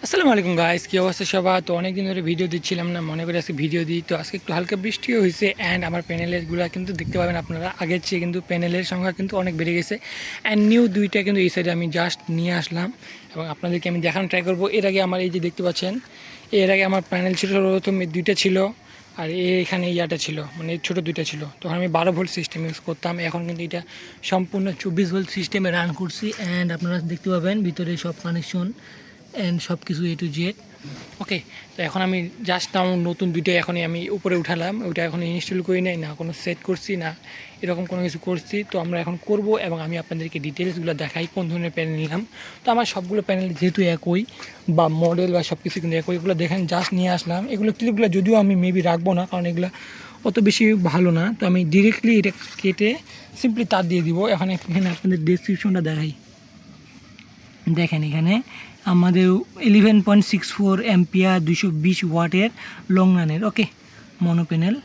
আসসালামু আলাইকুম গাইস, কী অবস্থা সবার? তো অনেক দিন ধরে ভিডিও দিচ্ছিলাম না, মনে করে আজকে ভিডিও দিই। তো আজকে একটু হালকা বৃষ্টিও হয়েছে অ্যান্ড আমার প্যানেলেরগুলো কিন্তু দেখতে পাবেন আপনারা, আগের চেয়ে কিন্তু প্যানেলের সংখ্যা কিন্তু অনেক বেড়ে গেছে। অ্যান্ড নিউ দুইটা কিন্তু এই সাইডে আমি জাস্ট নিয়ে আসলাম এবং আপনাদেরকে আমি দেখানো ট্রাই করবো। এর আগে আমার এই যে দেখতে পাচ্ছেন, এর আগে আমার প্যানেল ছিল প্রথম দুইটা ছিল, আর এখানে ইয়াটা ছিল, মানে ছোটো দুইটা ছিল। তখন আমি 12 ভোল্ট সিস্টেম ইউজ করতাম, এখন কিন্তু এটা সম্পূর্ণ 24 ভোল্ট সিস্টেমে রান করছি। অ্যান্ড আপনারা দেখতে পাবেন ভিতরে সব কানেকশন অ্যান্ড সব কিছু এ টু জেড। ওকে, তো এখন আমি জাস্ট নাও নতুন দুইটাই এখনই আমি উপরে উঠালাম, ওইটা এখন ইনস্টল করি নাই, না কোনো সেট করছি না এরকম কোনো কিছু করছি। তো আমরা এখন করব এবং আমি আপনাদেরকে ডিটেলসগুলো দেখাই কোন ধরনের প্যানেল নিলাম। তো আমার সবগুলো প্যানেল যেহেতু একই বা মডেল বা সব কিছু কিন্তু একই, এগুলো দেখেন জাস্ট নিয়ে আসলাম। এগুলো ক্লিপগুলো যদিও আমি মেবি রাখবো না, কারণ এগুলো অত বেশি ভালো না। তো আমি ডিরেক্টলি এটা কেটে সিম্পলি তার দিয়ে দিব। এখানে আপনাদের ডেসক্রিপশনটা দেখাই, দেখেন এখানে আমাদের 11.64 অ্যাম্পিয়ার 220 ওয়াটের লং রানের ওকে মনো প্যানেল।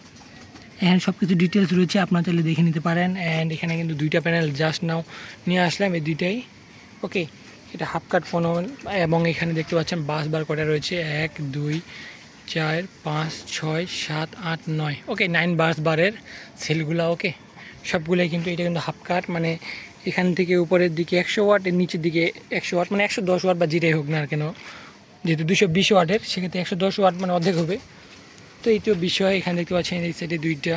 এখানে সব কিছু ডিটেলস রয়েছে, আপনারা চাইলে দেখে নিতে পারেন। অ্যান্ড এখানে কিন্তু দুইটা প্যানেল জাস্ট নাও নিয়ে আসলাম, এই দুইটাই ওকে। এটা হাফ কাট ফোন এবং এখানে দেখতে পাচ্ছেন বাস বার কটা রয়েছে, 1 2 4 5 6 7 8 9 ওকে, 9 বারের সেলগুলা ওকে সবগুলোই। কিন্তু এটা কিন্তু হাফ কাট, মানে এখান থেকে উপরের দিকে 100 ওয়াট, এর নিচের দিকে 100 ওয়াট, মানে 110 ওয়াট বা যেটাই হোক না কেন, যেহেতু 220 ওয়াটের সেক্ষেত্রে 110 ওয়াট মানে অর্ধেক হবে। তো এই তো বিষয়, এখানে দেখতে পাচ্ছেন এই সাইডে দুইটা,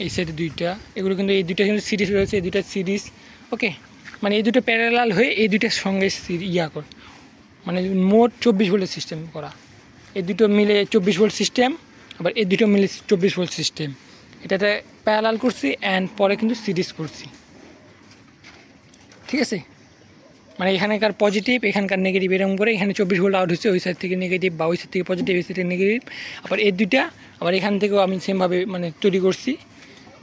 এই সাইডে দুইটা, এগুলো কিন্তু এই দুইটা কিন্তু সিরিজ রয়েছে, এই দুইটা সিরিজ ওকে। মানে এই দুটো প্যারালাল হয়ে এই দুইটার সঙ্গে কর, মানে মোট 24 ভোল্টের সিস্টেম করা। এই দুটো মিলে 24 ভোল্ট সিস্টেম, আবার এই দুটো মিলে 24 ভোল্ট সিস্টেম। এটাতে প্যারালাল করছি অ্যান্ড পরে কিন্তু সিরিজ করছি, ঠিক আছে। মানে এখানকার পজিটিভ এখানকার নেগেটিভ এরকম করে, এখানে 24 ভোল্ট আউট হচ্ছে, ওই সাইড থেকে নেগেটিভ বা ওই সাইড থেকে পজিটিভ, এই সাইড থেকে নেগেটিভ। আবার এই দুইটা আবার এখান থেকেও আমি সেমভাবে মানে তৈরি করছি,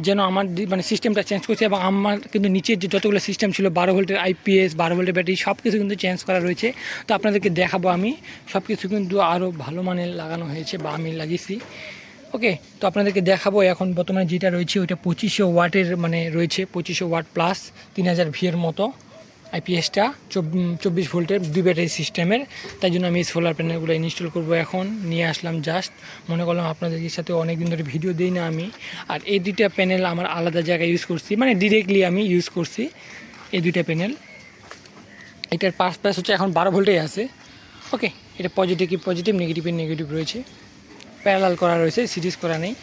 যেন আমার মানে সিস্টেমটা চেঞ্জ করছে। এবং আমার কিন্তু নিচের যে যতগুলো সিস্টেম ছিল 12 ভোল্টের আইপিএস, 12 ভোল্টের ব্যাটারি, সব কিছু কিন্তু চেঞ্জ করা রয়েছে। তো আপনাদেরকে দেখাবো আমি, সব কিছু কিন্তু আরও ভালো মানের লাগানো হয়েছে বা আমি লাগিয়েছি ওকে। তো আপনাদেরকে দেখাবো এখন বর্তমানে যেটা রয়েছে ওইটা 2500 ওয়াটের মানে রয়েছে, 2500 ওয়াট প্লাস 3000 ভিএর মতো আইপিএসটা, 24 ভোল্টের দুই ব্যাটারি সিস্টেমের। তাই জন্য আমি এই সোলার প্যানেলগুলো ইনস্টল করব, এখন নিয়ে আসলাম জাস্ট। মনে করলাম আপনাদের সাথে অনেক দিন ধরে ভিডিও দিই না আমি। আর এই দুইটা প্যানেল আমার আলাদা জায়গায় ইউজ করছি, মানে ডিরেক্টলি আমি ইউজ করছি এই দুইটা প্যানেল। এটার পাস হচ্ছে এখন 12 ভোল্টেই আছে ওকে। এটা পজিটিভ নেগেটিভের নেগেটিভ রয়েছে, প্যারালাল করা রয়েছে, সিরিজ করা নেই।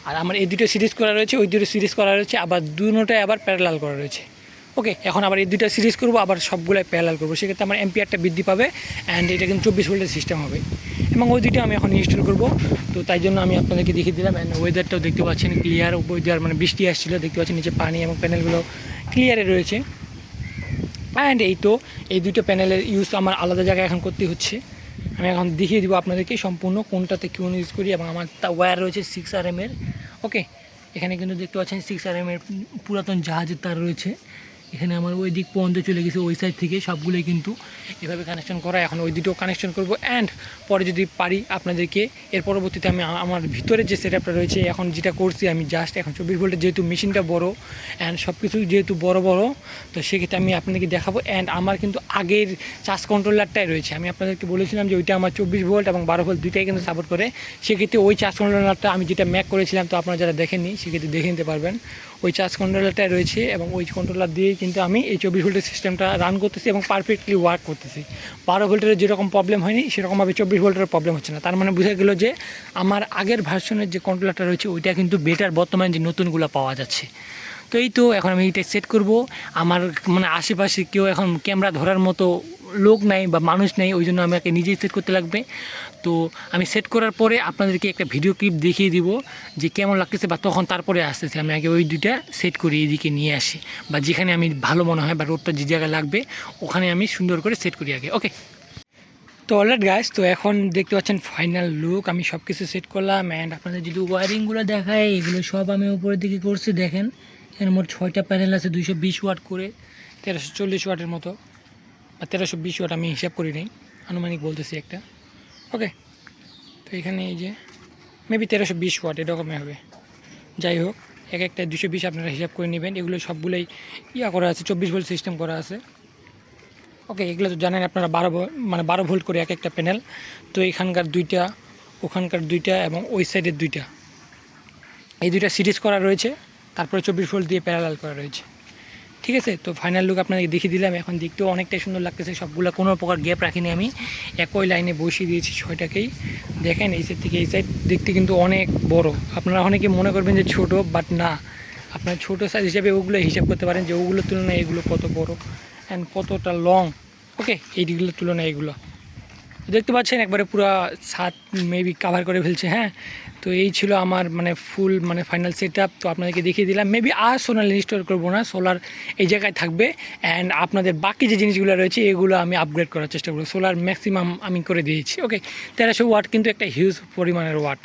আর আমার এই দুটো সিরিজ করা রয়েছে, ওই দুটো সিরিজ করা রয়েছে, আবার দুটোটাই আবার প্যারালাল করা রয়েছে ওকে। এখন আবার এই দুটো সিরিজ করবো, আবার সবগুলোই প্যারালাল করবো, সেক্ষেত্রে আমার এম্পিয়ারটা বৃদ্ধি পাবে অ্যান্ড এটা কিন্তু 24 ভোল্টের সিস্টেম হবে। এবং ওই দুটো আমি এখন ইনস্টল করবো। তো তাই জন্য আমি আপনাদেরকে দেখিয়ে দিলাম। অ্যান্ড ওয়েদারটাও দেখতে পাচ্ছেন ক্লিয়ার, ওয়েদার মানে বৃষ্টি আসছিলো, দেখতে পাচ্ছেন নিচে পানি এবং প্যানেলগুলো ক্লিয়ারে রয়েছে। অ্যান্ড এই তো এই দুটো প্যানেলের ইউজ আমার আলাদা জায়গায় এখন করতে হচ্ছে। আমি এখন দেখিয়ে দিব আপনাদেরকে সম্পূর্ণ কোনটাতে কোন ইউজ করি। এবং আমার ওয়্যার রয়েছে 6RM-এর ওকে। এখানে কিন্তু দেখতে পাচ্ছেন 6RM-এর পুরাতন জাহাজের তার রয়েছে। এখানে আমার ওই দিক পর্যন্ত চলে গেছে, ওই সাইড থেকে সবগুলোই কিন্তু এভাবে কানেকশন করা। এখন ওই দুটো কানেকশন করব অ্যান্ড পরে যদি পারি আপনাদেরকে এর পরবর্তীতে আমি আমার ভিতরে যে সেটআপটা রয়েছে এখন যেটা করছি আমি জাস্ট এখন 24 ভোল্টের, যেহেতু মেশিনটা বড় অ্যান্ড সব কিছু যেহেতু বড় তো সেক্ষেত্রে আমি আপনাদেরকে দেখাবো। অ্যান্ড আমার কিন্তু আগের চার্জ কন্ট্রোলারটাই রয়েছে, আমি আপনাদেরকে বলেছিলাম যে ওইটা আমার 24 ভোল্ট এবং 12 ভোল্ট দুইটাই কিন্তু সাপোর্ট করে। সেক্ষেত্রে ওই চার্জ কন্ট্রোলারটা আমি যেটা ম্যাক করেছিলাম, তো আপনারা যারা দেখেননি সেক্ষেত্রে দেখে নিতে পারবেন, ওই চার্জ কন্ট্রোলারটাই রয়েছে। এবং ওই কন্ট্রোলার দিয়েই কিন্তু আমি এই 24 ভোল্টের সিস্টেমটা রান করতেছি এবং পারফেক্টলি ওয়ার্ক করতেছি। 12 ভোল্টের যেরকম প্রবলেম হয়নি সেরকমভাবে 24 ভোল্টের প্রবলেম হচ্ছে না। তার মানে বোঝা গেল যে আমার আগের ভার্সনের যে কন্ট্রোলারটা রয়েছে ওইটা কিন্তু বেটার বর্তমানে যে নতুনগুলো পাওয়া যাচ্ছে। তো এই তো এখন আমি এইটা সেট করব। আমার মানে আশেপাশে কেউ এখন ক্যামেরা ধরার মতো লোক নাই বা মানুষ নেই, ওই জন্য আমাকে নিজেই সেট করতে লাগবে। তো আমি সেট করার পরে আপনাদেরকে একটা ভিডিও ক্লিপ দেখিয়ে দিব যে কেমন লাগতেছে, বা তখন তারপরে আসতেছে আমি আগে ওই দুইটা সেট করে এইদিকে নিয়ে আসি, বা যেখানে আমি ভালো মনে হয় বা রোডটা যে জায়গায় লাগবে ওখানে আমি সুন্দর করে সেট করি আগে ওকে। তো অলরেড গাইস, তো এখন দেখতে পাচ্ছেন ফাইনাল লুক, আমি সব কিছু সেট করলাম। অ্যান্ড আপনাদের যদি ওয়ারিংগুলো দেখায়, এগুলো সব আমি উপরের দিকে করছি। দেখেন এখানে মোট 6টা প্যানেল আছে, 220 ওয়াট করে, 1340 ওয়াটের মতো বা 1320 ওয়াট, আমি হিসাব করি নাই, আনুমানিক বলতেছি একটা ওকে। তো এখানে এই যে মেবি 1320 ওয়াট এরকমই হবে, যাই হোক এক একটা 220 আপনারা হিসাব করে নেবেন। এগুলো সবগুলোই করা আছে, 24 ভোল্ট সিস্টেম করা আছে ওকে, এগুলো তো জানেন আপনারা 12 ভোল্ট করে এক একটা প্যানেল। তো এখানকার দুইটা, ওখানকার দুইটা এবং ওই সাইডের দুইটা, এই দুইটা সিরিজ করা রয়েছে, তারপরে 24 ভোল্ট দিয়ে প্যারালাল করা রয়েছে। ঠিক আছে, তো ফাইনাল লুক আপনাকে দেখিয়ে দিলাম। এখন দেখতেও অনেকটাই সুন্দর লাগতেছে, সবগুলো কোনো প্রকার গ্যাপ রাখিনি আমি, একই লাইনে বসিয়ে দিয়েছি ছয়টাকেই। দেখেন এই সাইড থেকে এই সাইড দেখতে কিন্তু অনেক বড়। আপনারা অনেকে মনে করবেন যে ছোট, বাট না, আপনার ছোটো সাইজ হিসাবে ওগুলো হিসাব করতে পারেন যে ওগুলোর তুলনায় এগুলো কত বড় অ্যান্ড কতটা লং। ওকে, এইগুলোর তুলনায় এগুলো দেখতে পাচ্ছেন একবারে পুরো ছাদ মেবি কাভার করে ফেলছে। হ্যাঁ, তো এই ছিল আমার মানে ফুল মানে ফাইনাল সেট আপ। তো আপনাদেরকে দেখিয়ে দিলাম। মেবি আর সোলার ইনস্টল করবো না, সোলার এই জায়গায় থাকবে। অ্যান্ড আপনাদের বাকি যে জিনিসগুলো রয়েছে এগুলো আমি আপগ্রেড করার চেষ্টা করবো। সোলার ম্যাক্সিমাম আমি করে দিয়েছি। ওকে, 1300 ওয়াট কিন্তু একটা হিউজ পরিমাণের ওয়াট।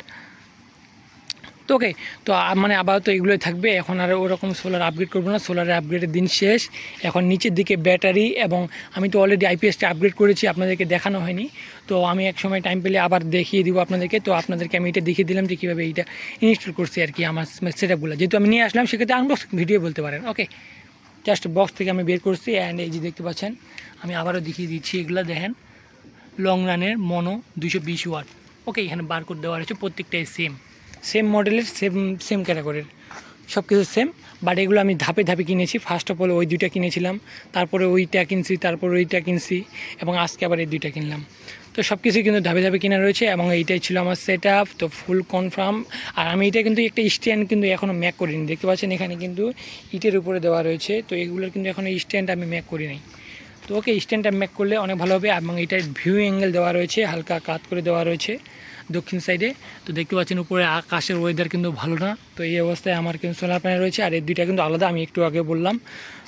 তো ওকে, তো মানে আপাতত এগুলোই থাকবে। এখন আর ওরকম সোলার আপগ্রেড করবো না, সোলারের আপগ্রেডের দিন শেষ। এখন নিচের দিকে ব্যাটারি, এবং আমি তো অলরেডি আইপিএসটা আপগ্রেড করেছি, আপনাদেরকে দেখানো হয়নি। তো আমি এক সময় টাইম পেলে আবার দেখিয়ে দিব আপনাদেরকে। তো আপনাদেরকে আমি এটা দেখিয়ে দিলাম যে কীভাবে এইটা ইনস্টল করছি আর কি, আমার সেটআপগুলো যেহেতু আমি নিয়ে আসলাম, সেক্ষেত্রে আনবক্সিং ভিডিও বলতে পারেন। ওকে, জাস্ট বক্স থেকে আমি বের করছি। অ্যান্ড এই যে দেখতে পাচ্ছেন, আমি আবারও দেখিয়ে দিচ্ছি, এগুলো দেখেন লং রানের মনো 220 ওয়াট। ওকে, এখানে বারকোড দেওয়া রয়েছে, প্রত্যেকটাই সেম মডেলের, সেম ক্যাটাগরির, সব কিছু সেম। বাট এগুলো আমি ধাপে ধাপে কিনেছি। ফার্স্ট অফ অল ওই দুইটা কিনেছিলাম, তারপরে ওইটা কিনছি, তারপরে ওইটা কিনছি, এবং আজকে আবার এই দুইটা কিনলাম। তো সব কিছুই কিন্তু ধাপে ধাপে কেনা রয়েছে, এবং এইটাই ছিল আমার সেট আপ। তো ফুল কনফার্ম। আর আমি এটা কিন্তু একটা স্ট্যান্ড কিন্তু এখনও ম্যাক করিনি, দেখতে পাচ্ছেন এখানে কিন্তু ইটের উপরে দেওয়া রয়েছে। তো এগুলোর কিন্তু এখনও স্ট্যান্ড আমি ম্যাক করি নাই। তো ওকে, স্ট্যান্ডটা ম্যাক করলে অনেক ভালো হবে। এবং এটার ভিউ অ্যাঙ্গেল দেওয়া রয়েছে, হালকা কাত করে দেওয়া রয়েছে দক্ষিণ সাইডে। তো দেখতে পাচ্ছেন উপরে আকাশের ওয়েদার কিন্তু ভালো না। তো এই অবস্থায় আমার কিন্তু সোলার প্যানেল রয়েছে, আর এই দুইটা কিন্তু আলাদা, আমি একটু আগে বললাম।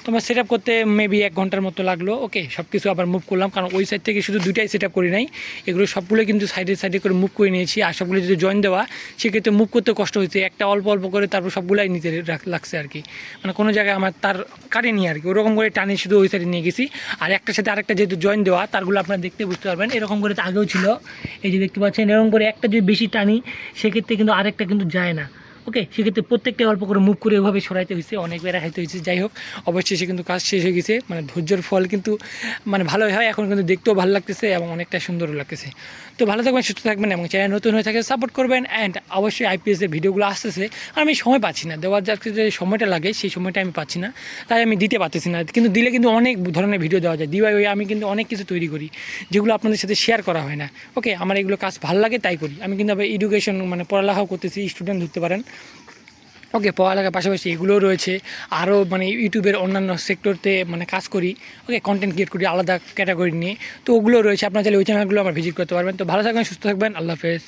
তো আমার সেট আপ করতে মেবি 1 ঘন্টার মতো লাগলো। ওকে, সব কিছু আবার মুভ করলাম, কারণ ওই সাইড থেকে শুধু দুইটাই সেট আপ করি নাই, এগুলো সবগুলো কিন্তু সাইডে সাইডে করে মুভ করে নিয়েছি। আর সবগুলো যদি জয়েন দেওয়া, সেক্ষেত্রে মুভ করতে কষ্ট হয়েছে, একটা অল্প অল্প করে তারপর সবগুলাই নিতে লাগছে আর কি। মানে কোনো জায়গায় আমার তার কাটেনি আর কি, ওরকম করে টানি শুধু ওই সাইডে নিয়ে গেছি। আর একটার সাথে আরেকটা যেহেতু জয়েন দেওয়া, তারগুলো আপনারা দেখতে বুঝতে পারবেন। এরকম করে তো আগেও ছিল, এই যে দেখতে পাচ্ছেন, এরকম করে একটা যদি বেশি টানি, সেক্ষেত্রে কিন্তু আরেকটা কিন্তু যায় না। ওকে, সেক্ষেত্রে প্রত্যেকটা অল্প করে মুভ করে ওইভাবে সরাইতে হয়েছে, অনেক বেড়া খাইতে হয়েছে। যাই হোক, অবশ্যই সে কিন্তু কাজ শেষ হয়ে গেছে, মানে ধৈর্যের ফল কিন্তু মানে ভালোই হয়। এখন কিন্তু দেখতেও ভালো লাগতেছে এবং অনেকটা সুন্দরও লাগতেছে। তো ভালো থাকবেন, সুস্থ থাকবেন, এবং চ্যানেল নতুন হয়ে থাকে সাপোর্ট করবেন। অ্যান্ড অবশ্যই আইপিএসের ভিডিওগুলো আসতেছে, আর আমি সময় পাচ্ছি না দেওয়ার, যাকে যে সময়টা লাগে সেই সময়টা আমি পাচ্ছি না, তাই আমি দিতে পারতেছি না। কিন্তু দিলে কিন্তু অনেক ধরনের ভিডিও দেওয়া যায়, দিওয়াই আমি কিন্তু অনেক কিছু তৈরি করি, যেগুলো আপনাদের সাথে শেয়ার করা হয় না। ওকে, আমার এগুলো কাজ ভালো লাগে তাই করি। আমি কিন্তু আবার এডুকেশন মানে পড়ালেখাও করতেছি, স্টুডেন্ট ধরতে পারেন। ওকে, পড়ালেখার পাশাপাশি এগুলোও রয়েছে, আরও মানে ইউটিউবের অন্যান্য সেক্টরতে মানে কাজ করি। ওকে, কন্টেন্ট ক্রিয়েট করি আলাদা ক্যাটাগরি নিয়ে। তো ওগুলো রয়েছে, আপনারা চাইলে ওই চ্যানেলগুলো আমার ভিজিট করতে পারবেন। তো ভালো থাকবেন, সুস্থ থাকবেন, আল্লাহ হাফেজ।